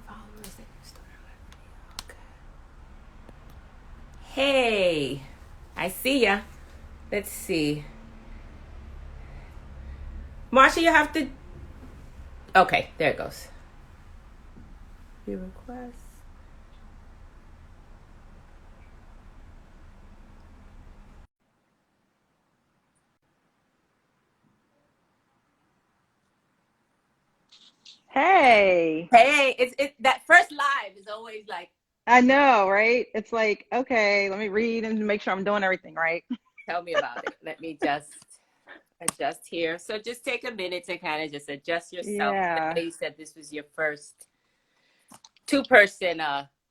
followers that you started with. Okay. Hey, I see ya. Let's see. Marsha, you have to. Okay, there it goes. View request. Hey, Hey, it's that first live is always like, I know, right? It's like, okay, let me read and make sure I'm doing everything right. tell me about it. Let me just adjust here. So just take a minute to kind of just adjust yourself. I Yeah. know you said this was your first two-person.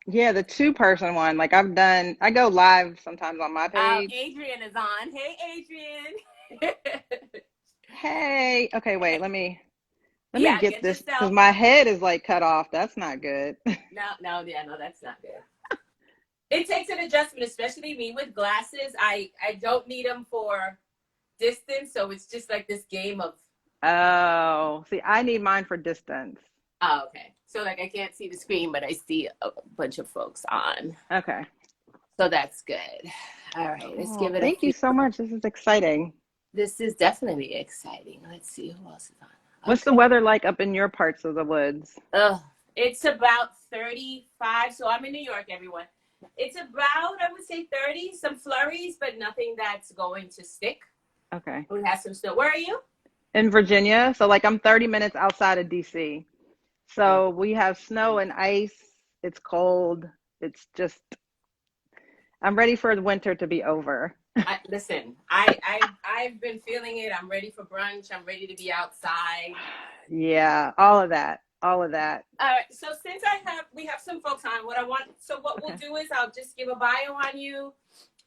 Yeah, the two-person one. Like I go live sometimes on my page. Adrian is on. Hey, Adrian. Hey, okay, wait, let me Yeah, get get this because yourself. my head is like cut off. That's not good. No, no, yeah, no, that's not good. It takes an adjustment, especially me with glasses. I don't need them for distance, so it's just like this game of. Oh, see, I need mine for distance. Oh, okay. So like I can't see the screen, but I see a bunch of folks on. Okay. So that's good. All right, let's Cool. give it a Thank you few. so much. This is exciting. This is definitely exciting. Let's see who else is on. What's the Okay. weather like up in your parts of the woods? It's about 35. So I'm in New York, everyone. It's about, I would say 30, some flurries, but nothing that's going to stick. Okay. We have some snow. Where are you? In Virginia, so like I'm 30 minutes outside of DC. So we have snow and ice. It's cold. It's just, I'm ready for the winter to be over. Listen, I've been feeling it. I'm ready for brunch. I'm ready to be outside. Yeah, all of that. All of that. All right. So since we have some folks on. What we'll Okay. do is I'll just give a bio on you.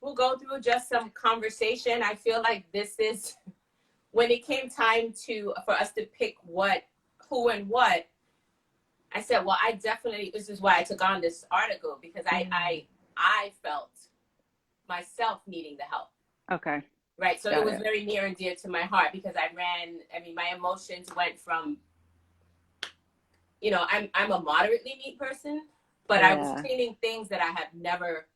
We'll go through just some conversation. I feel like this is when it came time for us to pick who, and what. I said, well, I definitely. This is why I took on this article because I felt myself needing the help. Okay. Right. So it Got was it. very near and dear to my heart because my emotions went from, I'm a moderately neat person, but I was Yeah. cleaning things that I had never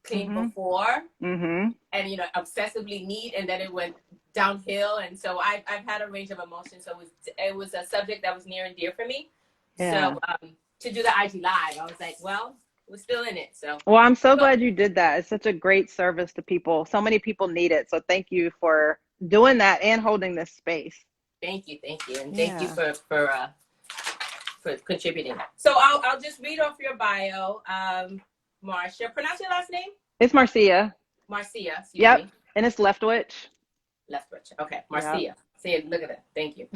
cleaned Mhm. before Mhm. and, obsessively neat. And then it went downhill. And so I've had a range of emotions. So it was a subject that was near and dear for me. So Yeah. to do the IG live, I was like, well, we're still in it. So, Well, I'm so so glad you did that. It's such a great service to people. So many people need it. So thank you for doing that and holding this space. thank you. Thank you. And thank you Yeah. for contributing. So I'll just read off your bio. Marcia, pronounce your last name. It's Marcia. Marcia, excuse Yep. me. And it's Leftwich. Leftwich. Okay, Yep. Marcia. See it. Look at that. Thank you.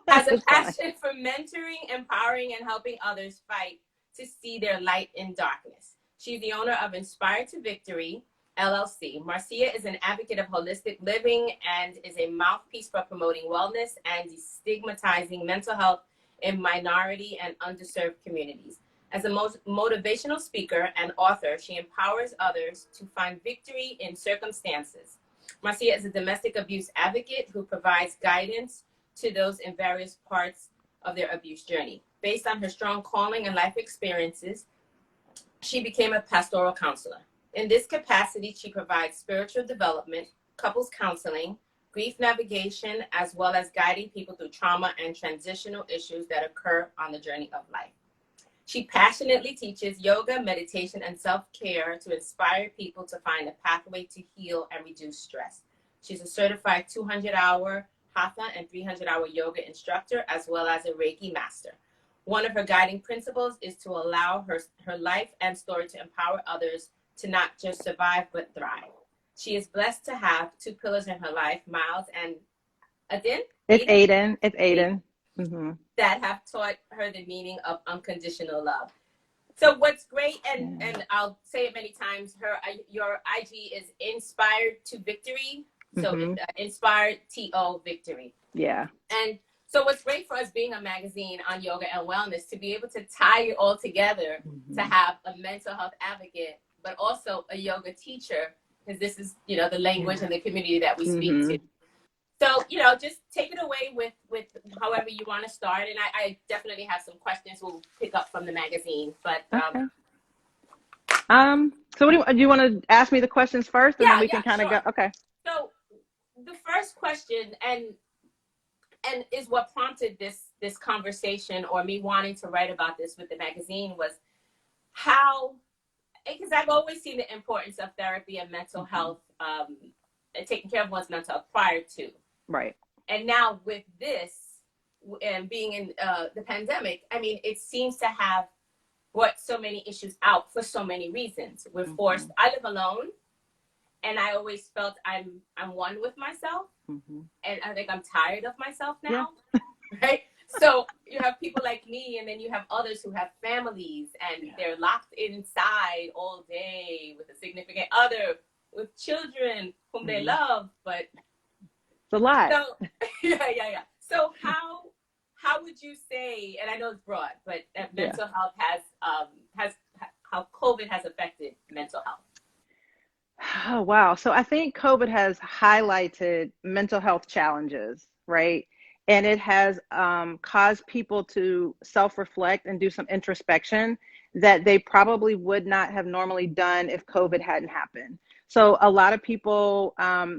Has a It's fine. passion for mentoring, empowering, and helping others fight to see their light in darkness. She's the owner of Inspired to Victory LLC. Marcia is an advocate of holistic living and is a mouthpiece for promoting wellness and destigmatizing mental health in minority and underserved communities. As a motivational speaker and author, she empowers others to find victory in circumstances. Marcia is a domestic abuse advocate who provides guidance to those in various parts of their abuse journey. Based on her strong calling and life experiences, she became a pastoral counselor. In this capacity, she provides spiritual development, couples counseling, grief navigation, as well as guiding people through trauma and transitional issues that occur on the journey of life. She passionately teaches yoga, meditation, and self-care to inspire people to find a pathway to heal and reduce stress. She's a certified 200-hour Hatha and 300-hour yoga instructor, as well as a Reiki master. One of her guiding principles is to allow her life and story to empower others to not just survive, but thrive. She is blessed to have two pillars in her life, Miles and Adin, It's Aiden, Aiden. It's Aiden, Aiden. Hmm. that have taught her the meaning of unconditional love. So what's great, Yeah. and I'll say it many times, your IG is Inspired to Victory. So Hmm. Inspired to Victory. Yeah. And so what's great for us being a magazine on yoga and wellness to be able to tie it all together, to Hmm. have a mental health advocate, but also a yoga teacher, because this is the language Yeah. and the community that we speak Hmm. to. So, just take it away with however you want to start. And I definitely have some questions we'll pick up from the magazine. But Okay. So do you want to ask me the questions first and then yeah, we yeah, can kind of go? sure. Okay. So the first question and is what prompted this conversation or me wanting to write about this with the magazine was how, because I've always seen the importance of therapy and mental health, and taking care of one's mental health prior to. Right. And now with this and being in the pandemic, I mean, it seems to have brought so many issues out for so many reasons. We're forced. I live alone, and I always felt I'm one with myself, and I think I'm tired of myself now, right? So you have people like me, and then you have others who have families, and they're locked inside all day with a significant other, with children whom they love, but it's a lot. so yeah. So how would you say, and I know it's broad, but that mental health has how COVID has affected mental health? Oh, wow. So I think COVID has highlighted mental health challenges, right? And it has caused people to self-reflect and do some introspection that they probably would not have normally done if COVID hadn't happened. So a lot of people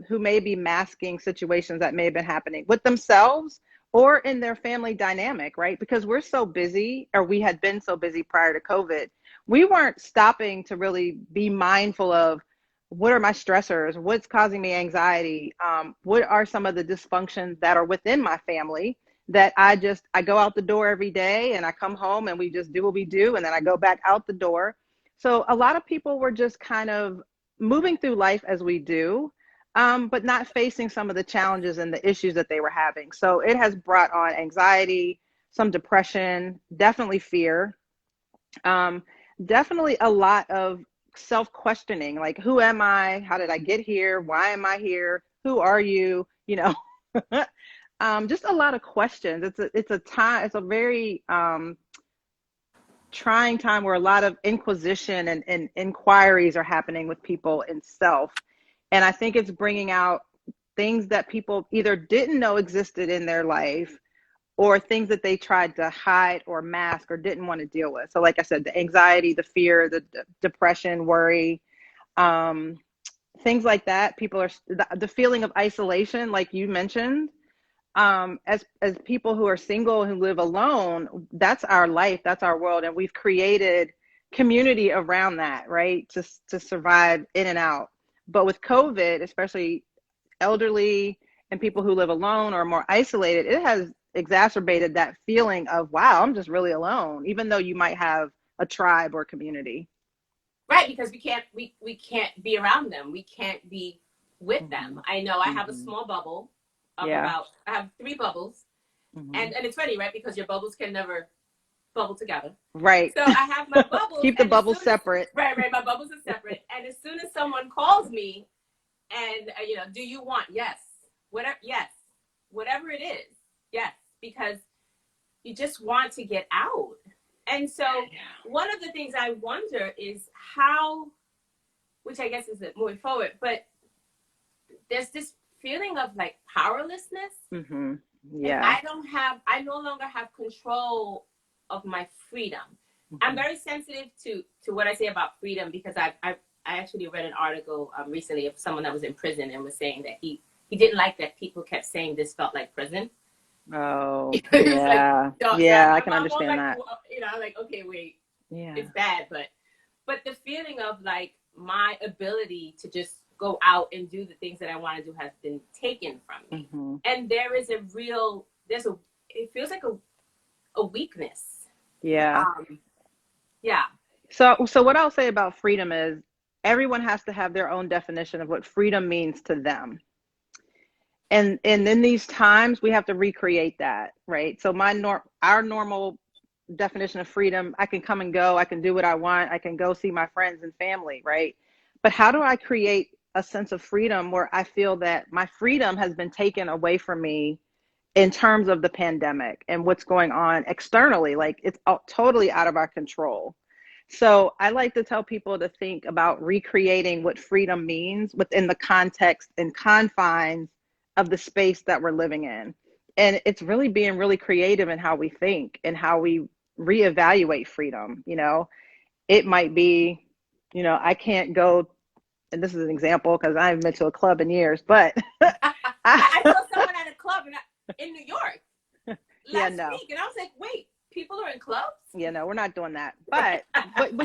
who may be masking situations that may have been happening with themselves or in their family dynamic, right? Because we're so busy, or we had been so busy prior to COVID, we weren't stopping to really be mindful of what are my stressors, what's causing me anxiety, what are some of the dysfunctions that are within my family that I go out the door every day and I come home and we just do what we do and then I go back out the door. So a lot of people were just kind of moving through life as we do, but not facing some of the challenges and the issues that they were having. So it has brought on anxiety, some depression, definitely fear, definitely a lot of self-questioning, like, who am I? How did I get here? Why am I here? Who are you? Just a lot of questions. It's a very trying time where a lot of inquisition and inquiries are happening with people in self. And I think it's bringing out things that people either didn't know existed in their life or things that they tried to hide or mask or didn't want to deal with. So like I said, the anxiety, the fear, the depression, worry, um, things like that. People are the feeling of isolation, like you mentioned, as people who are single, who live alone, that's our life, that's our world. And we've created community around that, right? To survive in and out. But with COVID, especially elderly and people who live alone or more isolated, it has exacerbated that feeling of, wow, I'm just really alone, even though you might have a tribe or community. Right, because we can't be around them. We can't be with them. I know I have a small bubble of I have 3 bubbles. And it's funny, right? Because your bubbles can never bubble together. Right. So I have my bubbles. Keep the bubbles separate. Right. My bubbles are separate. And as soon as someone calls me and, do you want? Yes. Whatever it is. Yes. Because you just want to get out. And so one of the things I wonder is how, which I guess is moving forward, but there's this feeling of like powerlessness. Yeah. And I no longer have control of my freedom. I'm very sensitive to what I say about freedom because I actually read an article recently of someone that was in prison and was saying that he didn't like that people kept saying this felt like prison. Oh, yeah. Like, yeah, I can understand that. Like, okay, wait, Yeah. it's bad, but the feeling of like my ability to just go out and do the things that I want to do has been taken from me. And there is it feels like a weakness. Yeah. Yeah. So what I'll say about freedom is everyone has to have their own definition of what freedom means to them. And in these times we have to recreate that, right? So our normal definition of freedom, I can come and go, I can do what I want, I can go see my friends and family, right? But how do I create a sense of freedom where I feel that my freedom has been taken away from me in terms of the pandemic and what's going on externally? Like, it's totally out of our control. So I like to tell people to think about recreating what freedom means within the context and confines of the space that we're living in. And it's really being really creative in how we think and how we reevaluate freedom. It might be, I can't go, and this is an example because I haven't been to a club in years, but I saw someone at a club in New York yeah, last no. week, and I was like, wait, people are in clubs? Yeah, no, we're not doing that. But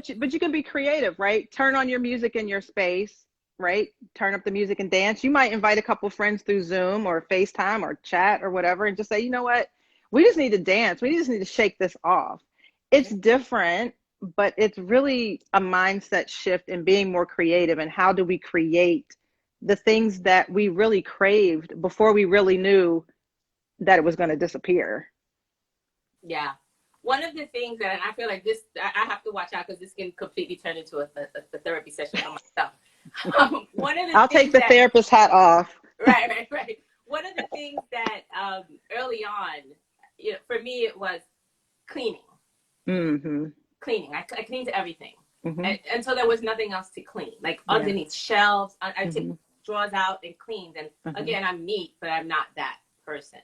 you can be creative, right? Turn on your music in your space, right? Turn up the music and dance. You might invite a couple friends through Zoom or FaceTime or chat or whatever, and just say, you know what? We just need to dance. We just need to shake this off. It's different, but it's really a mindset shift in being more creative. And how do we create the things that we really craved before we really knew that it was going to disappear? Yeah. One of the things that, and I feel like this, I have to watch out because this can completely turn into a therapy session for myself. One of the I'll things take the that, therapist hat off. right. One of the things that early on, for me, it was cleaning. Mm-hmm. Cleaning. I cleaned everything Mm-hmm. until there was nothing else to clean. Like Yeah. underneath shelves, I Mm-hmm. took drawers out and cleaned. And again, I'm neat, but I'm not that person.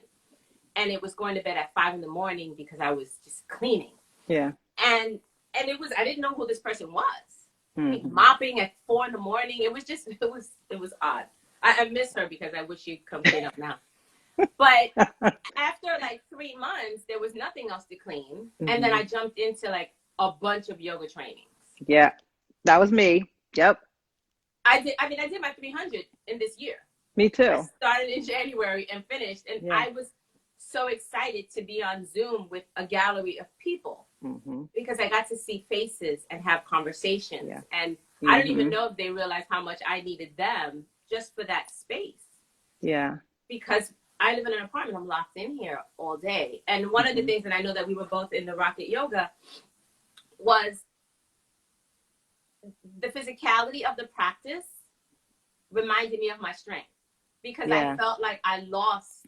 And it was going to bed at 5 a.m. because I was just cleaning. Yeah. And it was, I didn't know who this person was. Like Mm-hmm. mopping at 4 a.m. It was just, it was odd. I miss her because I wish she'd come clean up now. But after like 3 months, there was nothing else to clean. Mm-hmm. And then I jumped into like a bunch of yoga trainings. Yeah, that was me. Yep. I did my 300 in this year. Me too. I started in January and finished. And Yeah. I was so excited to be on Zoom with a gallery of people because I got to see faces and have conversations. Yeah. And I don't even know if they realized how much I needed them just for that space. Yeah. Because I live in an apartment, I'm locked in here all day. And one of the things, and I know that we were both in the Rocket Yoga, was the physicality of the practice reminded me of my strength. Because I felt like I lost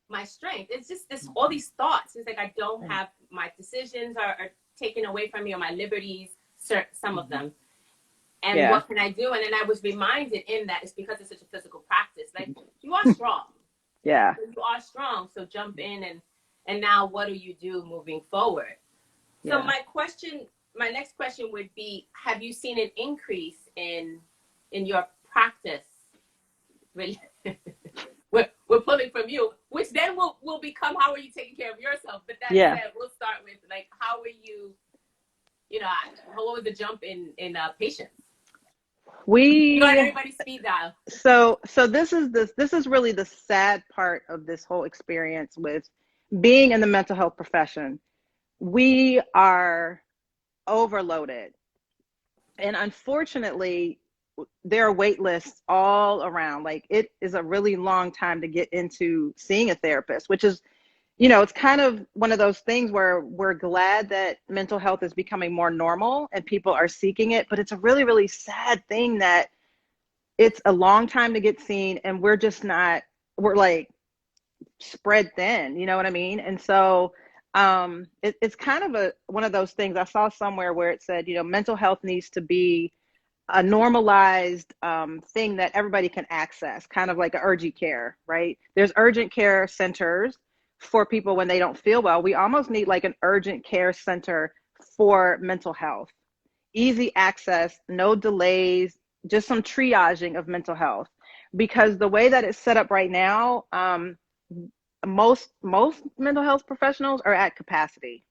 my strength. It's just this, all these thoughts. It's like I don't have, my decisions are taken away from me, or my liberties, some of them. And what can I do? And then I was reminded in that it's because it's such a physical practice. Like, you are strong. Yeah. You are strong. So jump in and now what do you do moving forward? So my next question would be, have you seen an increase in your practice? We're pulling from you, which then will become, how are you taking care of yourself? But that said, we'll start with like, how are you, what was the jump in patients? You got everybody's speed dial. So this is really the sad part of this whole experience with being in the mental health profession. We are overloaded. And unfortunately, there are wait lists all around. Like, it is a really long time to get into seeing a therapist, which is, it's kind of one of those things where we're glad that mental health is becoming more normal and people are seeking it. But it's a really, really sad thing that it's a long time to get seen, and we're like spread thin, you know what I mean? And so it's kind of one of those things. I saw somewhere where it said, mental health needs to be a normalized thing that everybody can access, kind of like an urgent care, right? There's urgent care centers for people when they don't feel well. We almost need like an urgent care center for mental health. Easy access, no delays, just some triaging of mental health. Because the way that it's set up right now, most mental health professionals are at capacity.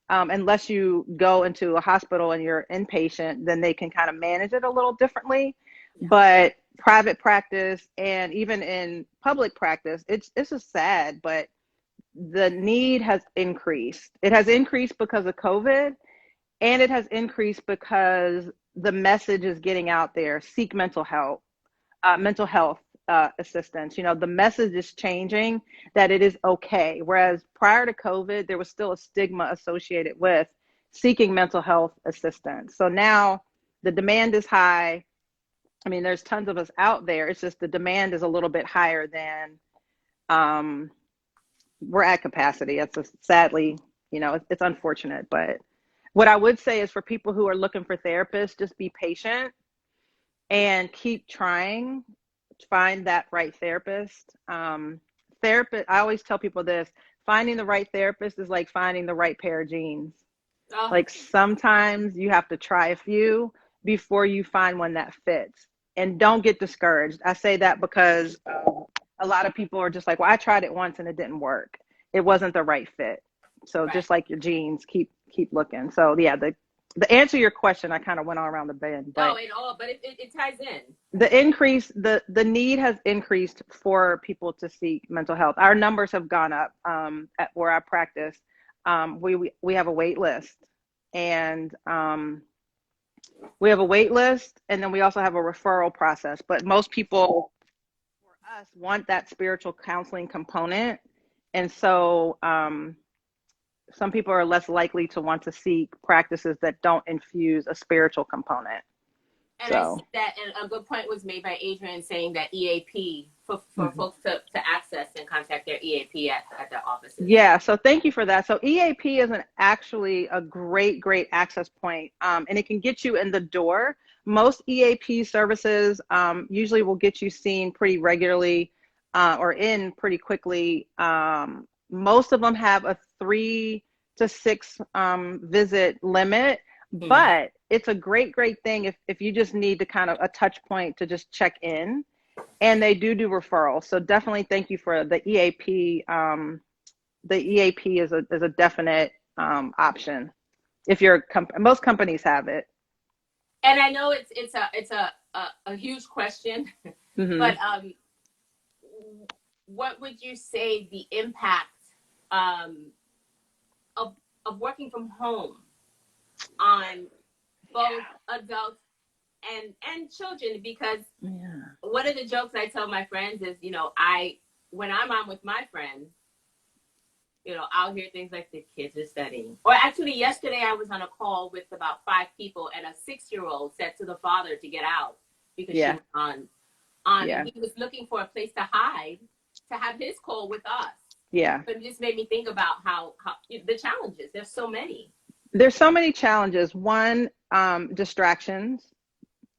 Unless you go into a hospital and you're inpatient, then they can kind of manage it a little differently. But private practice and even in public practice, it's just sad, but the need has increased. It has increased because of COVID, and it has increased because the message is getting out there. Seek mental health assistance. The message is changing, that it is okay. Whereas prior to COVID, there was still a stigma associated with seeking mental health assistance. So now the demand is high. I mean, there's tons of us out there. It's just the demand is a little bit higher than we're at capacity. It's sadly, it's unfortunate. But what I would say is, for people who are looking for therapists, just be patient and keep trying find that right therapist. Therapist, I always tell people this, finding the right therapist is like finding the right pair of jeans. Oh, Like sometimes you have to try a few before you find one that fits. And don't get discouraged. I say that because a lot of people are just like, well, I tried it once and it didn't work. It wasn't the right fit. So right. just like your jeans, keep looking. So yeah, the answer to your question, I kind of went all around the bend, No, but it all, but it ties in. the need has increased for people to seek mental health. Our numbers have gone up at where I practice. We have a wait list, and we have a wait list, and then we also have a referral process. But most people, for us, want that spiritual counseling component, and so some people are less likely to want to seek practices that don't infuse a spiritual component. And I So. see that, and a good point was made by Adrian saying that EAP for Mhm. folks to access and contact their EAP at the offices. Yeah, so thank you for that. So EAP is actually a great access point, and it can get you in the door. Most EAP services usually will get you seen pretty regularly or in pretty quickly. Most of them have a 3 to 6 visit limit, Mm-hmm. but it's a great thing if you just need to kind of a touch point to just check in. And they do referrals. So definitely thank you for the EAP. The EAP is a definite option. If you're most companies have it. And I know it's a huge question, Hmm. but what would you say the impact um, of working from home on both adults and children? Because Yeah. one of the jokes I tell my friends is, I when I'm on with my friends, I'll hear things like the kids are studying. Or actually, yesterday I was on a call with about 5 people, and a 6-year-old said to the father to get out because she Yeah. was on, and Yeah. he was looking for a place to hide to have his call with us. Yeah. But it just made me think about how the challenges. There's so many. There's so many challenges. One, distractions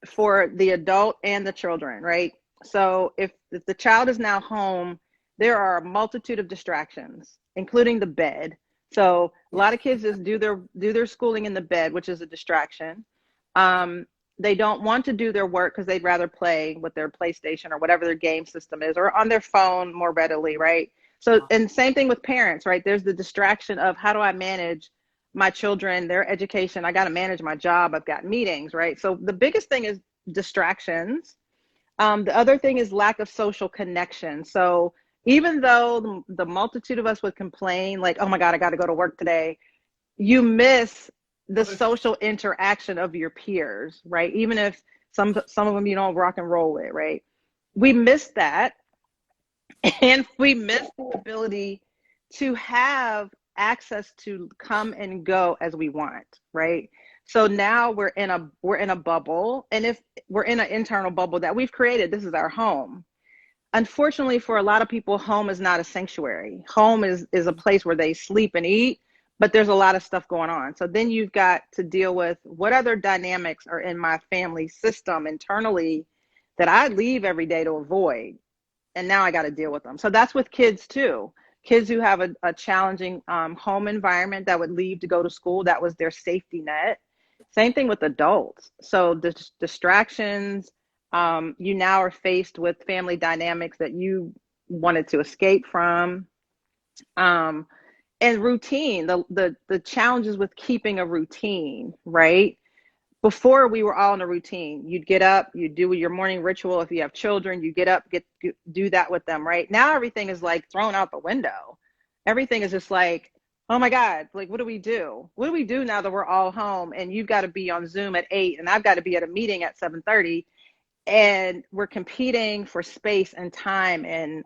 for the adult and the children, right? So if the child is now home, there are a multitude of distractions, including the bed. So a lot of kids just do their schooling in the bed, which is a distraction. Um, they don't want to do their work because they'd rather play with their PlayStation or whatever their game system is, or on their phone more readily, right? So, and same thing with parents, right? There's the distraction of how do I manage my children, their education. I got to manage my job. I've got meetings, right? So the biggest thing is distractions. The other thing is lack of social connection. So even though the multitude of us would complain, like, oh my God, I got to go to work today, you miss the social interaction of your peers, right? Even if some of them you don't rock and roll with, right? We miss that, and we miss the ability to have access to come and go as we want, right? So now we're in a bubble, and if we're in an internal bubble that we've created, this is our home. Unfortunately, for a lot of people, home is not a sanctuary. Home is a place where they sleep and eat, but there's a lot of stuff going on. So then you've got to deal with what other dynamics are in my family system internally that I leave every day to avoid, and now I got to deal with them. So that's with kids too. Kids who have a challenging home environment that would leave to go to school, that was their safety net. Same thing with adults. So the distractions, you now are faced with family dynamics that you wanted to escape from, um, and routine. The challenges with keeping a routine, right? Before, we were all in a routine. You'd get up, you'd do your morning ritual. If you have children, you get up, do that with them, right? Now everything is like thrown out the window. Everything is just like, oh my God, like what do we do? What do we do now that we're all home and you've got to be on Zoom at 8 and I've got to be at a meeting at 7:30, and we're competing for space and time and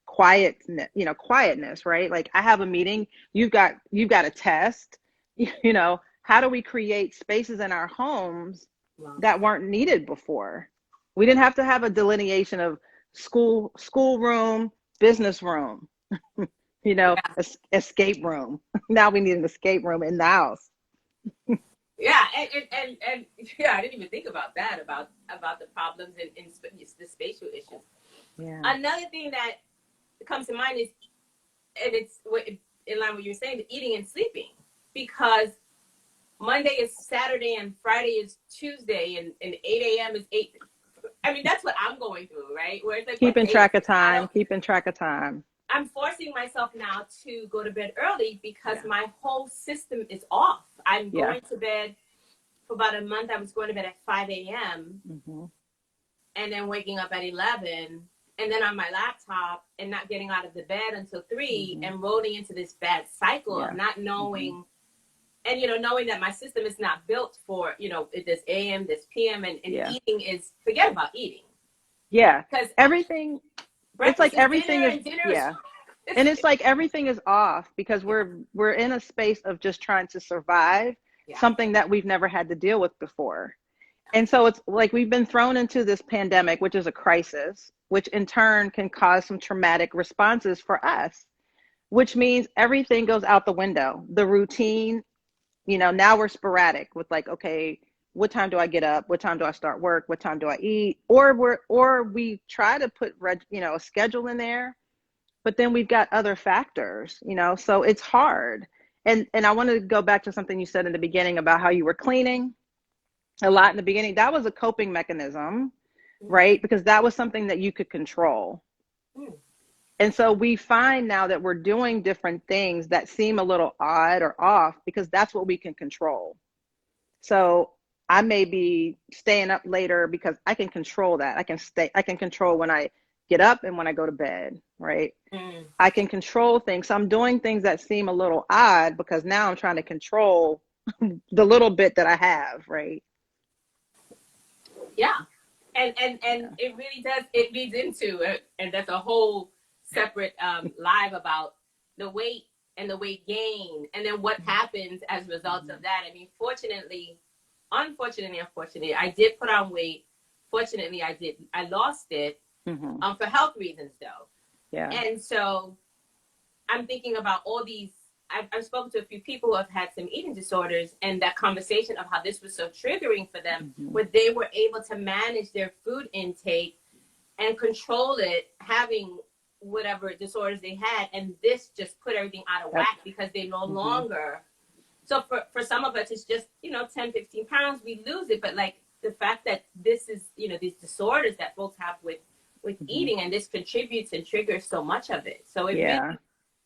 quietness, right? Like I have a meeting, you've got a test, how do we create spaces in our homes Wow. that weren't needed before? We didn't have to have a delineation of school room, business room, Yeah. escape room. Now we need an escape room in the house. Yeah, and yeah, I didn't even think about that about the problems in the spatial issues. Yeah. Another thing that comes to mind is, and it's in line with what you're saying, the eating and sleeping, because Monday is Saturday and Friday is Tuesday, and 8 a.m. is 8. I mean, that's what I'm going through, right? Where it's like, what Keeping day is track of it? I time, don't. keeping track of time. I'm forcing myself now to go to bed early because Yeah. my whole system is off. I'm Yeah. going to bed for about a month. I was going to bed at 5 a.m. Hmm. and then waking up at 11, and then on my laptop and not getting out of the bed until 3, Hmm. and rolling into this bad cycle of Yeah. not Hmm. knowing, and knowing that my system is not built for this AM, this PM, and Yeah. eating is, forget about eating, Yeah. because Everything, it's breakfast like is dinner everything is, and dinner is yeah. And it's like everything is off because yeah, we're in a space of just trying to survive yeah, something that we've never had to deal with before. And so it's like we've been thrown into this pandemic, which is a crisis, which in turn can cause some traumatic responses for us, which means everything goes out the window. The routine, now we're sporadic with like, okay, what time do I get up? What time do I start work? What time do I eat? Or we try to put a schedule in there, but then we've got other factors, so it's hard. And I want to go back to something you said in the beginning about how you were cleaning a lot in the beginning. That was a coping mechanism, right? Because that was something that you could control. mm, And so we find now that we're doing different things that seem a little odd or off because that's what we can control. So I may be staying up later because I can control that. I can control when I get up and when I go to bed, right? mm. I can control things. So I'm doing things that seem a little odd because now I'm trying to control the little bit that I have, right? Yeah, and Yeah. it really does. It leads into it, and that's a whole separate live about the weight and the weight gain, and then what happens as a result Mm-hmm. of that. I mean, unfortunately, I did put on weight. Fortunately, I did. I lost it Mm-hmm. for health reasons, though, Yeah. and so I'm thinking about all these. I've spoken to a few people who have had some eating disorders, and that conversation of how this was so triggering for them, Mm-hmm. where they were able to manage their food intake and control it, having whatever disorders they had, and this just put everything out of Yep. whack because they no Mm-hmm. longer. So for some of us, it's just 10, 15 pounds, we lose it, but like the fact that this is these disorders that folks have with Mm-hmm. eating, and this contributes and triggers so much of it. So it Yeah. really,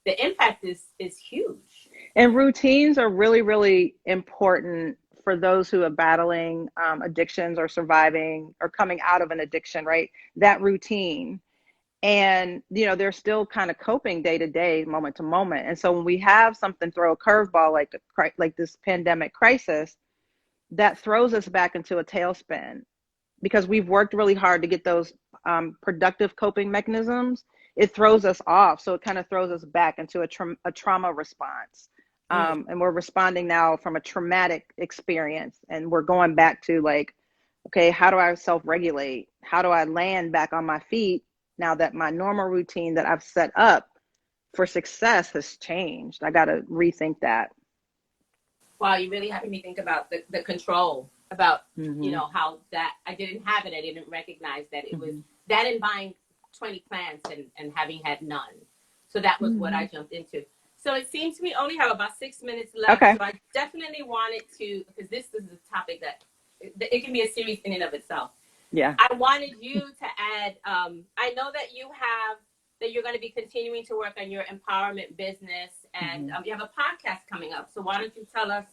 the impact is huge. And routines are really, really important for those who are battling addictions or surviving or coming out of an addiction, right? That routine. And, they're still kind of coping day to day, moment to moment. And so when we have something throw a curveball like this pandemic crisis, that throws us back into a tailspin because we've worked really hard to get those productive coping mechanisms. It throws us off. So it kind of throws us back into a trauma response. Mm. And we're responding now from a traumatic experience. And we're going back to like, okay, how do I self regulate? How do I land back on my feet now that my normal routine that I've set up for success has changed? I got to rethink that. Wow, you really having me think about the control, about Mm-hmm. how that I didn't have it, I didn't recognize that it was Mm-hmm. that, in buying 20 plants and having had none. So that was what Mm-hmm. I jumped into. So it seems we only have about 6 minutes left. Okay. So I definitely wanted to, because this is a topic that it can be a series in and of itself. Yeah. I wanted you to add. I know that you're going to be continuing to work on your empowerment business, and Mm-hmm. you have a podcast coming up. So why don't you tell us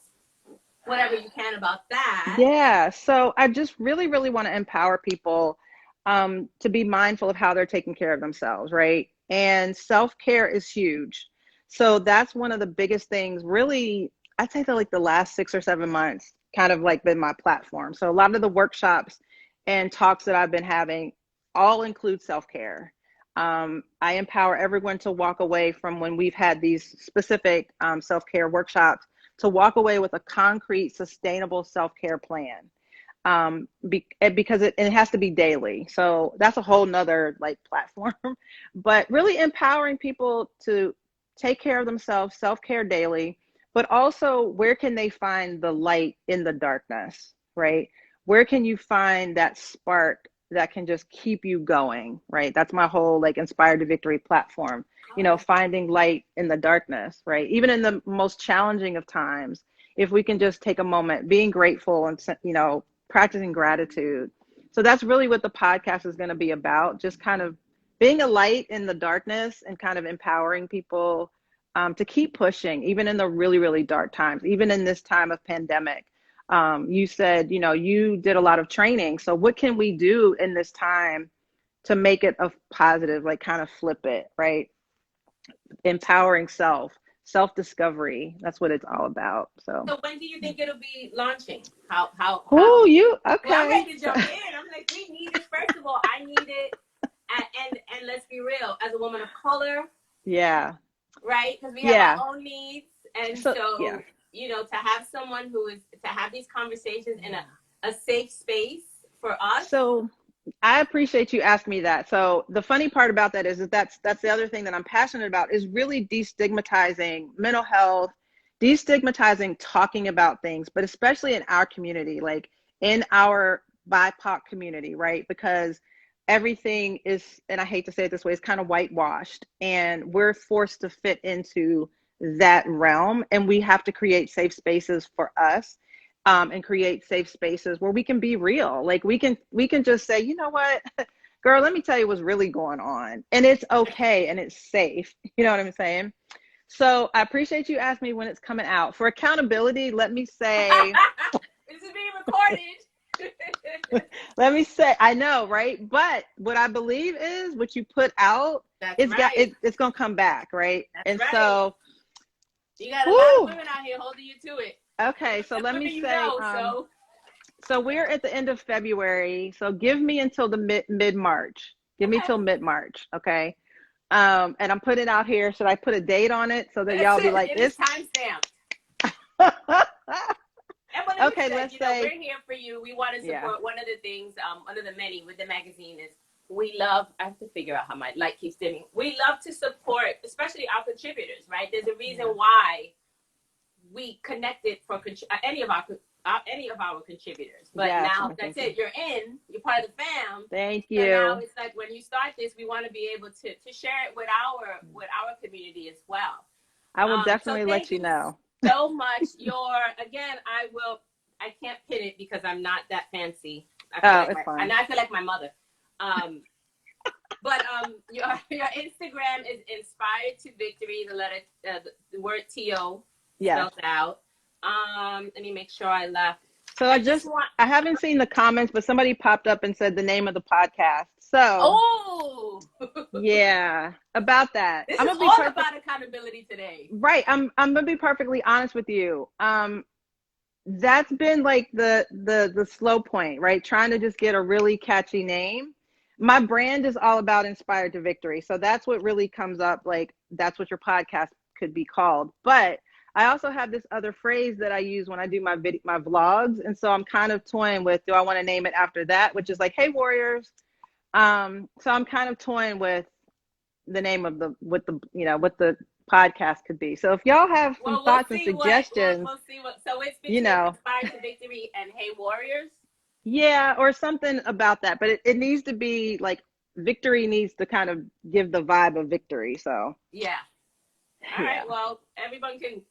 whatever you can about that? Yeah. So I just really, really want to empower people to be mindful of how they're taking care of themselves, right? And self-care is huge. So that's one of the biggest things, really, I'd say that like the last 6 or 7 months kind of like been my platform. So a lot of the workshops and talks that I've been having all include self-care. I empower everyone to walk away from when we've had these specific self-care workshops to walk away with a concrete, sustainable self-care plan. Because it has to be daily. So that's a whole nother like platform, but really empowering people to take care of themselves, self-care daily, but also where can they find the light in the darkness, right? Where can you find that spark that can just keep you going, right? That's my whole like Inspired to Victory platform, you know, Oh, finding light in the darkness, right? Even in the most challenging of times, if we can just take a moment, being grateful and, you know, practicing gratitude. So that's really what the podcast is going to be about, just kind of being a light in the darkness and kind of empowering people to keep pushing, even in the really, really dark times, even in this time of pandemic. You said, you know, you did a lot of training. So what can we do in this time to make it a positive, like kind of flip it, right? Empowering self-discovery. That's what it's all about. So, so when do you think it'll be launching? How? oh, you Well, I'm okay? ready to So, jump in. I'm like, we need it. First of all, I need it, and let's be real. As a woman of color, yeah, right? Because we have our yeah. own needs, and So, yeah. so you know, to have someone who is to have these conversations in a safe space for us. So I appreciate you asking me that. So the funny part about that is that that's the other thing that I'm passionate about is really destigmatizing mental health, destigmatizing talking about things, but especially in our community, like in our BIPOC community, right? Because everything is, and I hate to say it this way, it's kind of whitewashed, and we're forced to fit into that realm, and we have to create safe spaces for us, and create safe spaces where we can be real. Like we can just say, you know what, girl, let me tell you what's really going on, and it's okay and it's safe. You know what I'm saying? So I appreciate you asking me when it's coming out. For accountability, let me say, This is being recorded. let me say, I know, right? But what I believe is what you put out, That's right. it's gonna come back, right? That's And right. so, You got a lot of whoo, women out here holding you to it. okay. Some So of the let me women you say, know, so so we're at the end of February. So give me until the mid March. Give me okay. till mid March, okay? And I'm putting it out here. Should I put a date on it so that That's y'all be it. like, It is it's time stamped. And but let me okay? say, Let's you know, say, we're here for you. We want to yeah, support. One of the things, one of the many with the magazine is we love. I have to figure out how my light keeps dimming. We love to support, especially our contributors. Right? There's a reason yeah, why we connected for any of our contributors. But yes. now Oh, that's thank you, it. You're in. You're part of the fam. thank So now you. it's like when you start this, we want to be able to share it with our community as well. I will So definitely let thank you you know. so much. Again, I can't pin it because I'm not that fancy. Oh, it's fine. I feel like my mother. Um, but your Instagram is Inspired to Victory. The letter, the word TO Yes. spelled out. Let me make sure I left. So I just want. I haven't seen the comments, but somebody popped up and said the name of the podcast. So Oh, yeah, about that. this I'm is gonna be all perfect. about accountability today. Right. I'm gonna be perfectly honest with you. That's been like the slow point, right? Trying to just get a really catchy name. My brand is all about Inspired to Victory. So that's what really comes up, like that's what your podcast could be called. But I also have this other phrase that I use when I do my vlogs, and so I'm kind of toying with, do I want to name it after that, which is like, hey warriors. So I'm kind of toying with the name of what the podcast could be. So if y'all have some Well, we'll thoughts and see what suggestions, we'll see what. So it's you between know, Inspired to Victory and Hey Warriors. yeah, or something about that. But it needs to be like victory needs to kind of give the vibe of victory. So Yeah. All right. yeah, Well, everyone can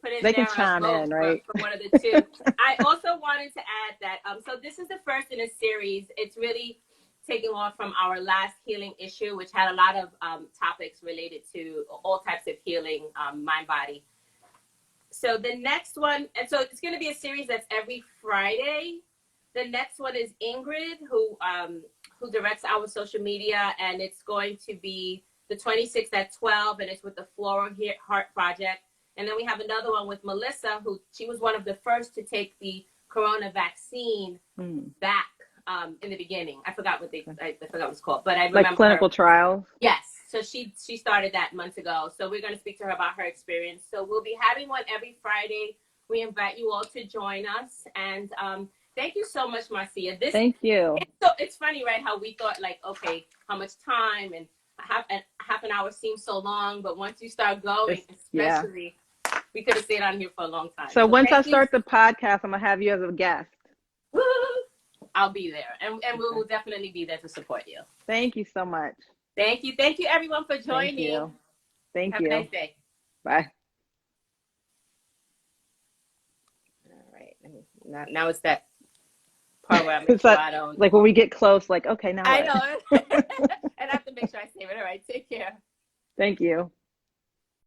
put in they can their chime vote in, right? for one of the two. I also wanted to add that so this is the first in a series. It's really taking off from our last healing issue, which had a lot of topics related to all types of healing, mind, body. So the next one, and so it's going to be a series that's every Friday. The next one is Ingrid, who directs our social media, and it's going to be the 26th at 12, and it's with the Floral Heart Project. And then we have another one with Melissa, who she was one of the first to take the corona vaccine back in the beginning. I forgot what I forgot what it's called, but I Like remember her. clinical trials. Yes. So she started that months ago. So we're going to speak to her about her experience. So we'll be having one every Friday. We invite you all to join us. And thank you so much, Marcia. Thank you. It's funny, right? How we thought like, okay, how much time and half an hour seems so long, but once you start going, Yeah. especially We could have stayed on here for a long time. So So once I thank you. start the podcast, I'm gonna have you as a guest. Woo! I'll be there, and we will definitely be there to support you. Thank you so much. Thank you everyone for joining. Thank you. Thank Have you. a nice day. Bye. All right, now it's that part where I make It's sure like, I don't. like when we get close, like, okay, now I what? know, and I have to make sure I save it. All right, take care. Thank you.